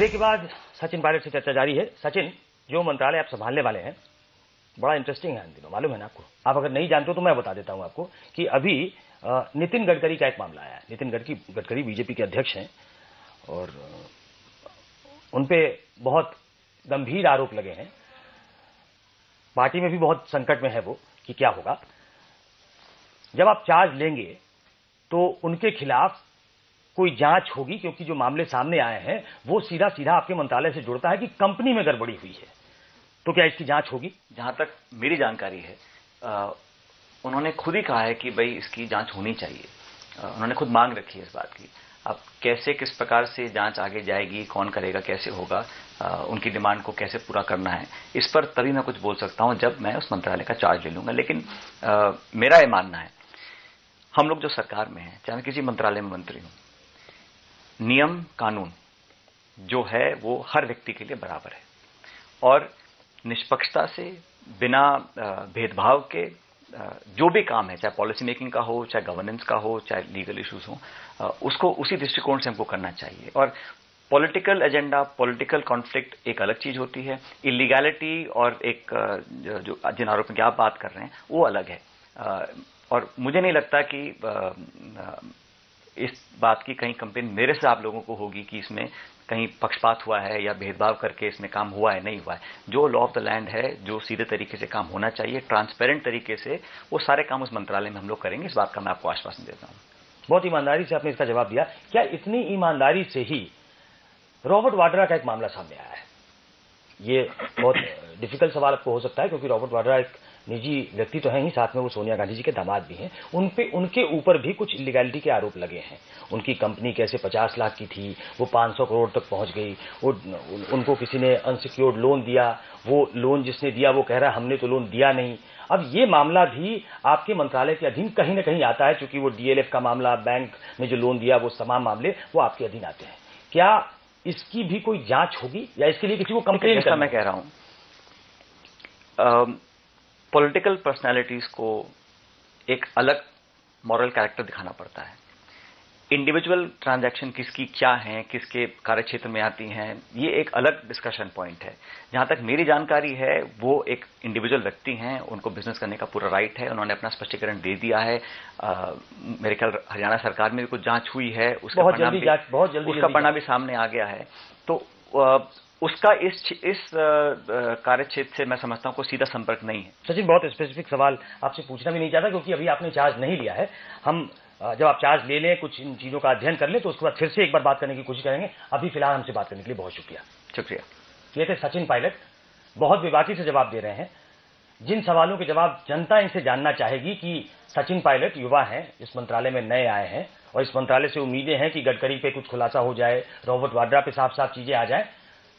Break के बाद सचिन पायलट से चर्चा जारी है। सचिन, जो मंत्रालय आप संभालने वाले हैं बड़ा इंटरेस्टिंग है इन दिनों, मालूम है ना आपको? आप अगर नहीं जानते हो तो मैं बता देता हूं आपको कि अभी नितिन गडकरी का एक मामला आया है। नितिन गडकरी बीजेपी के अध्यक्ष हैं और उनपे बहुत गंभीर आरोप लगे हैं। पार्टी में भी बहुत संकट में है वो कि क्या होगा। जब आप चार्ज लेंगे तो उनके खिलाफ कोई जांच होगी, क्योंकि जो मामले सामने आए हैं वो सीधा सीधा आपके मंत्रालय से जुड़ता है कि कंपनी में गड़बड़ी हुई है। तो क्या इसकी जांच होगी? जहां तक मेरी जानकारी है, उन्होंने खुद ही कहा है कि भाई इसकी जांच होनी चाहिए। उन्होंने खुद मांग रखी है इस बात की। अब कैसे, किस प्रकार से जांच आगे जाएगी, कौन करेगा, कैसे होगा, उनकी डिमांड को कैसे पूरा करना है, इस पर तभी मैं कुछ बोल सकता हूं जब मैं उस मंत्रालय का चार्ज ले लूंगा। लेकिन मेरा ये मानना है, हम लोग जो सरकार में हैं, चाहे मैं किसी मंत्रालय में मंत्री हूं, नियम कानून जो है वो हर व्यक्ति के लिए बराबर है और निष्पक्षता से, बिना भेदभाव के जो भी काम है, चाहे पॉलिसी मेकिंग का हो, चाहे गवर्नेंस का हो, चाहे लीगल इश्यूज हो, उसको उसी दृष्टिकोण से हमको करना चाहिए। और पॉलिटिकल एजेंडा, पॉलिटिकल कॉन्फ्लिक्ट एक अलग चीज होती है। इलीगैलिटी और एक जो जिन आरोपों की आप बात कर रहे हैं वो अलग है। और मुझे नहीं लगता कि इस बात की कहीं कंप्लेन मेरे से आप लोगों को होगी कि इसमें कहीं पक्षपात हुआ है या भेदभाव करके इसमें काम हुआ है, नहीं हुआ है। जो लॉ ऑफ द लैंड है, जो सीधे तरीके से काम होना चाहिए, ट्रांसपेरेंट तरीके से, वो सारे काम उस मंत्रालय में हम लोग करेंगे। इस बात का मैं आपको आश्वासन देता हूं। बहुत ईमानदारी से आपने इसका जवाब दिया। क्या इतनी ईमानदारी से ही रॉबर्ट वाड्रा का एक मामला सामने आया है? ये बहुत डिफिकल्ट सवाल आपको हो सकता है, क्योंकि रॉबर्ट वाड्रा एक निजी व्यक्ति तो है ही, साथ में वो सोनिया गांधी जी के दामाद भी हैं। उनके ऊपर भी कुछ इलीगैलिटी के आरोप लगे हैं। उनकी कंपनी कैसे 50 लाख की थी, वो 500 करोड़ तक पहुंच गई। उनको किसी ने अनसिक्योर्ड लोन दिया, वो लोन जिसने दिया वो कह रहा है हमने तो लोन दिया नहीं। अब ये मामला भी आपके मंत्रालय के अधीन कहीं ना कहीं आता है, क्योंकि वो डीएलएफ का मामला, बैंक में जो लोन दिया, वो तमाम मामले वो आपके अधीन आते हैं। क्या इसकी भी कोई जांच होगी या इसके लिए किसी को कंप्लेन? जैसा मैं कह रहा हूं, पॉलिटिकल पर्सनैलिटीज को एक अलग मॉरल कैरेक्टर दिखाना पड़ता है। इंडिविजुअल ट्रांजैक्शन किसकी क्या है, किसके कार्यक्षेत्र में आती हैं, ये एक अलग डिस्कशन पॉइंट है। जहां तक मेरी जानकारी है, वो एक इंडिविजुअल व्यक्ति हैं, उनको बिजनेस करने का पूरा राइट है। उन्होंने अपना स्पष्टीकरण दे दिया है। मेरे ख्याल हरियाणा सरकार में भी कुछ जांच हुई है, उसका परिणाम भी सामने आ गया है। तो उसका इस कार्यक्षेत्र से मैं समझता हूं कोई सीधा संपर्क नहीं है। सचिन, बहुत स्पेसिफिक सवाल आपसे पूछना भी नहीं चाहता, क्योंकि अभी आपने चार्ज नहीं लिया है। हम जब आप चार्ज ले लें, कुछ इन चीजों का अध्ययन कर लें, तो उसके बाद फिर से एक बार बात करने की कोशिश करेंगे। अभी फिलहाल हमसे बात करने के लिए बहुत शुक्रिया। ये थे सचिन पायलट, बहुत बेबाकी से जवाब दे रहे हैं। जिन सवालों के जवाब जनता इनसे जानना चाहेगी कि सचिन पायलट युवा हैं, इस मंत्रालय में नए आए हैं और इस मंत्रालय से उम्मीदें हैं कि गडकरी पे कुछ खुलासा हो जाए, रॉबर्ट वाड्रा पे साफ साफ चीजें आ जाए,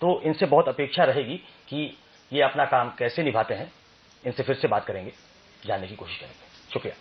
तो इनसे बहुत अपेक्षा रहेगी कि ये अपना काम कैसे निभाते हैं। इनसे फिर से बात करेंगे, जानने की कोशिश करेंगे। शुक्रिया।